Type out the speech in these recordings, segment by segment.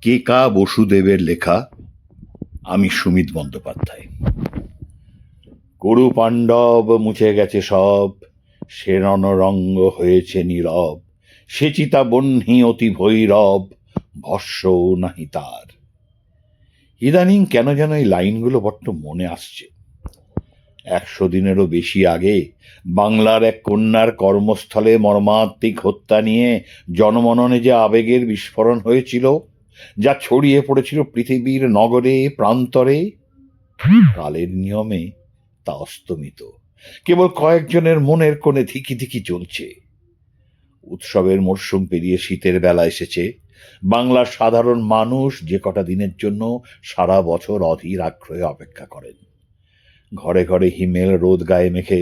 কেকা বসুদেবের লেখা। আমি সুমিত বন্দ্যোপাধ্যায়। করু পাণ্ডব মুছে গেছে সব, সে রণরঙ্গ হয়েছে নীরব, সে চিতা বহ্নি অতি ভৈরব, ভস্য নাহি তার। ইদানিং কেন যেন এই লাইনগুলো বড্ড মনে আসছে। 100 দিনেরও বেশি আগে বাংলার এক কন্যার কর্মস্থলে মর্মান্তিক হত্যা নিয়ে জনমননে যে আবেগের বিস্ফোরণ হয়েছিল, যা ছড়িয়ে পড়েছিল পৃথিবীর নগরে প্রান্তরে, কালের নিয়মে তা অস্তমিত। কেবল কয়েকজনের মনের কোণে ধিকি ধিকি চলছে। উৎসবের মরশুম পেরিয়ে শীতের বেলা এসেছে। বাংলার সাধারণ মানুষ যে কটা দিনের জন্য সারা বছর অধীর আগ্রহে অপেক্ষা করেন। ঘরে ঘরে হিমেল রোদ গায়ে মেখে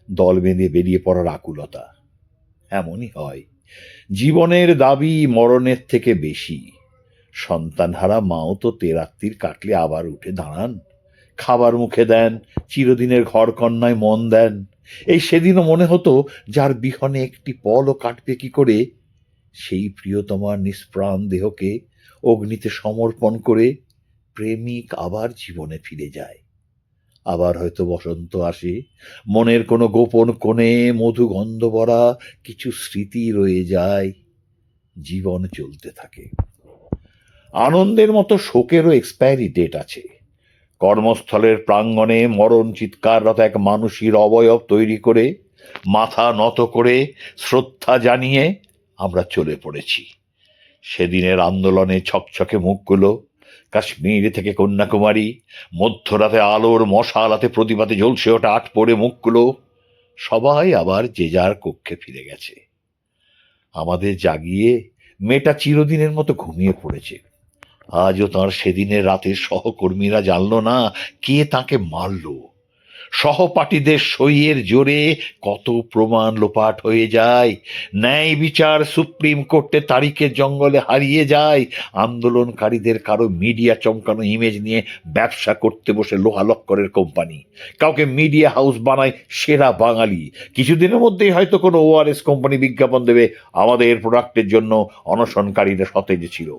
দল বেঁধে বেরিয়ে পড়ার আকুলতা। এমনই হয়, জীবনের দাবি মরণের থেকে বেশি। সন্তানহারা মাও তো তেরাত্তির কাটলে আবার উঠে দাঁড়ান, খাবার মুখে দেন, চিরদিনের ঘর কন্যায় মন দেন। এই সেদিনও মনে হতো, যার বিহনে একটি পলও কাটবে কি করে, সেই প্রিয়তমার নিষ্প্রাণ দেহকে অগ্নিতে সমর্পণ করে প্রেমিক আবার জীবনে ফিরে যায়। আবার হয়তো বসন্ত আসে, মনের কোনো গোপন কোণে মধু গন্ধ ভরা কিছু স্মৃতি রয়ে যায়, জীবন চলতে থাকে। আনন্দের মতো শোকেরও এক্সপায়ারি ডেট আছে। কর্মস্থলের প্রাঙ্গণে মরণ চিৎকাররত এক মানুষের অবয়ব তৈরি করে, মাথা নত করে শ্রদ্ধা জানিয়ে আমরা চলে পড়েছি। সেদিনের আন্দোলনে ছকছকে মুখগুলো, কাশ্মীর থেকে কন্যাকুমারী, মধ্যরাতে আলোর মশালাতে প্রতিবাদে জ্বলছে ওটা আট পড়ে মুখগুলো, সবাই আবার যে যার কক্ষে ফিরে গেছে। আমাদের জাগিয়ে মেয়েটা চিরদিনের মতো ঘুমিয়ে পড়েছে। আজও তাঁর সেদিনের রাতের সহকর্মীরা জানল না কে তাকে মারল। সহপাঠীদের সইয়ের জোরে কত প্রমাণ লোপাট হয়ে যায়। ন্যায় বিচার সুপ্রিম কোর্টে তারিখের জঙ্গলে হারিয়ে যায়। আন্দোলনকারীদের কারো মিডিয়া চমকানো ইমেজ নিয়ে ব্যবসা করতে বসে লোহা লক্করের কোম্পানি, কাউকে মিডিয়া হাউস বানায় সেরা বাঙালি। কিছুদিনের মধ্যেই হয়তো কোনো ওআরএস কোম্পানি বিজ্ঞাপন দেবে, আমাদের প্রোডাক্টের জন্য অনশনকারীরা সতেজ ছিল।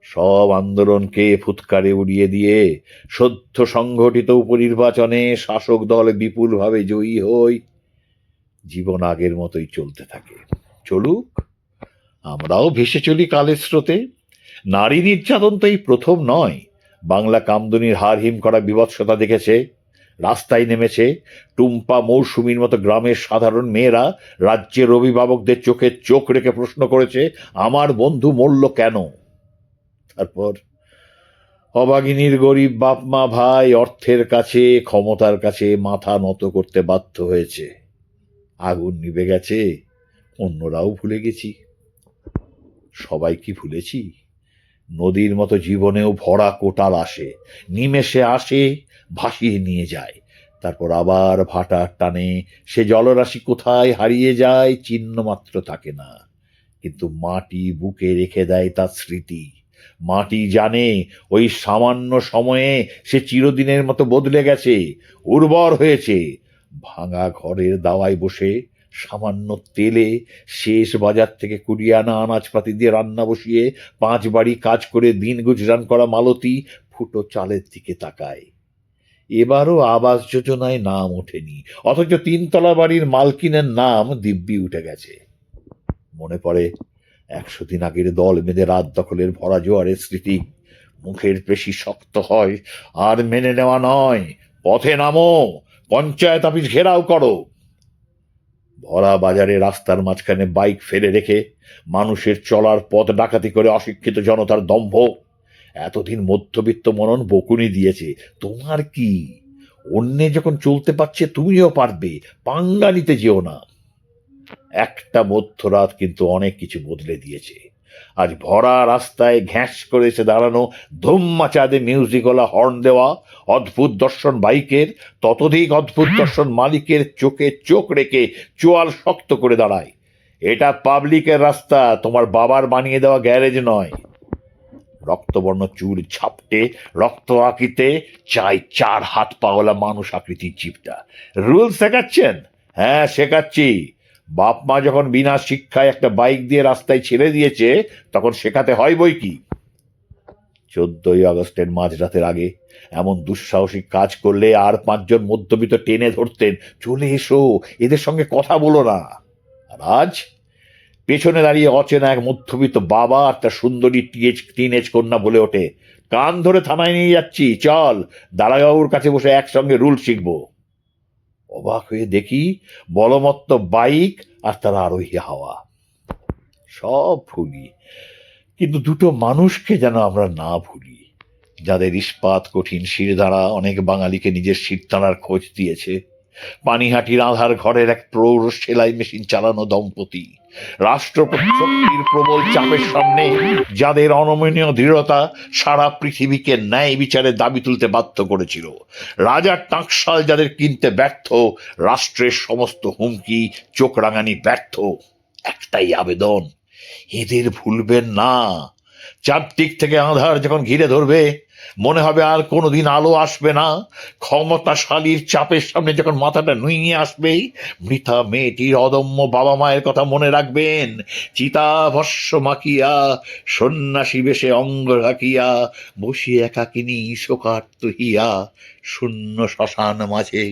সব আন্দোলনকে ফুৎকারে উড়িয়ে দিয়ে সদ্য সংঘটিত উপনির্বাচনে শাসক দল বিপুলভাবে জয়ী হই। জীবন আগের মতোই চলতে থাকে। চলুক, আমরাও ভেসে চলি কালের স্রোতে। নারী নির্যাতন তো এই প্রথম নয়। বাংলা কামদুনির হার হিম করা বিভৎসতা দেখেছে, রাস্তায় নেমেছে। টুম্পা মৌসুমীর মতো গ্রামের সাধারণ মেয়েরা রাজ্যের অভিভাবকদের চোখে চোখ রেখে প্রশ্ন করেছে, আমার বন্ধু মরল কেন? তারপর অভাগিনীর গরিব বাপ মা ভাই অর্থের কাছে, ক্ষমতার কাছে মাথা নত করতে বাধ্য হয়েছে। আগুন নিভে গেছে, অন্যরাও ভুলে গেছি। সবাই কি ভুলেছি? নদীর মতো জীবনেও ভরা কোটাল আসে, নিমেষে আসে, ভাসিয়ে নিয়ে যায়। তারপর আবার ভাটার টানে সে জলরাশি কোথায় হারিয়ে যায়, চিহ্ন মাত্র থাকে না। কিন্তু মাটি বুকে রেখে দেয় তার স্মৃতি। মাটি জানে ওই সামান্য সময়ে সে চিরদিনের মতো বদলে গেছে, উর্বর হয়েছে। ভাঙা ঘরের দাওয়ায় বসে সামান্য তেলে শেষ বাজার থেকে কুড়িয়ে আনা আনাজপাতি দিয়ে রান্না বসিয়ে 5 বাড়ি কাজ করে দিন গুজরান করা মালতী ফুটো চালের দিকে তাকায়। এবারও আবাস যোজনায় নাম ওঠেনি, অথচ 3 তলা বাড়ির মালকিনের নাম দিব্যি উঠে গেছে। মনে পড়ে 100 দিন আগের দল বেঁধে রাত দখলের ভরা জোয়ারের স্মৃতি। মুখের পেশি শক্ত হয়, আর মেনে নেওয়া নয়। পথে নামো, পঞ্চায়েত অফিস ঘেরাও করো। ভরা বাজারে রাস্তার মাঝখানে বাইক ফেলে রেখে মানুষের চলার পথ ডাকাতি করে অশিক্ষিত জনতার দম্ভ। এতদিন মধ্যবিত্ত মনন বকুনি দিয়েছে, তোমার কি? অন্যে যখন চলতে পারছে তুমিও পারবে, পাঙ্গা নিতে যেও না। একটা মধ্যরাত কিন্তু অনেক কিছু বদলে দিয়েছে। আজ ভরা রাস্তায় ঘ্যাঁস করে এসে দাঁড়ানো, ধুম্মা চাঁদে মিউজিকওয়ালা হর্ন দেওয়া অদ্ভুত দর্শন বাইকের, ততোধিক অদ্ভুত দর্শন মালিকের চোখে চোখ রেখে চোয়াল শক্ত করে দাঁড়ায়। এটা পাবলিকের রাস্তা, তোমার বাবার বানিয়ে দেওয়া গ্যারেজ নয়। রক্তবর্ণ চুল ঝাপটে রক্ত আঁকিতে চাই 4 হাত পাওয়ালা মানুষ আকৃতির জিপটা। রুল শেখাচ্ছেন? হ্যাঁ, শেখাচ্ছি। বাপ মা যখন বিনা শিক্ষায় একটা বাইক দিয়ে রাস্তায় ছেড়ে দিয়েছে, তখন শেখাতে হয় বই কি। 14ই আগস্টের মাঝরাতের আগে এমন দুঃসাহসিক কাজ করলে আর 5জন মধ্যবিত্ত টেনে ধরতেন, চলে এসো, এদের সঙ্গে কথা বলো না। আর আজ পেছনে দাঁড়িয়ে অচেনা এক মধ্যবিত্ত বাবা আর তার সুন্দরী টিনেজ কন্যা বলে ওঠে, কান ধরে থানায় নিয়ে যাচ্ছি, চল দারাগাবুর কাছে বসে একসঙ্গে রুল শিখবো। অবাক হয়ে দেখি বলমত্ত বাইক আর তার আরোহী হাওয়া। সব ভুলি, কিন্তু দুটো মানুষকে যেন আমরা না ভুলি, যাদের ইস্পাত কঠিন শিরদাঁড়া অনেক বাঙালিকে নিজের শিরদাঁড়ার খোঁজ দিয়েছে। পানিহাটির আধার ঘরের এক প্রৌঢ় সেলাই মেশিন চালানো দম্পতি, রাষ্ট্রশক্তির প্রবল চাপের সামনে যাদের অনমনীয় দৃঢ়তা সারা পৃথিবীকে ন্যায় বিচারে দাবি তুলতে বাধ্য করেছিল। রাজার টাকশাল যাদের কিনতে ব্যর্থ, রাষ্ট্রের সমস্ত হুমকি চোখ রাঙানি ব্যর্থ। একটাই আবেদন, এদের ভুলবেন না। চারদিক থেকে আঁধার যখন ঘিরে ধরবে, মনে হবে আর কোনোদিন আলো আসবে না, ক্ষমতাশালীর চাপের সামনে যখন মাথাটা নুইয়ে আসবে, মৃতা মেয়েটির অদম্য বাবা মায়ের কথা মনে রাখবেন। চিতাভস্য মাখিয়া সন্ন্যাসী বেশে অঙ্গ ঢাকিয়া বসিয়া একাকিনী শোকার্ত হিয়া শূন্য শ্মশান মাঝে।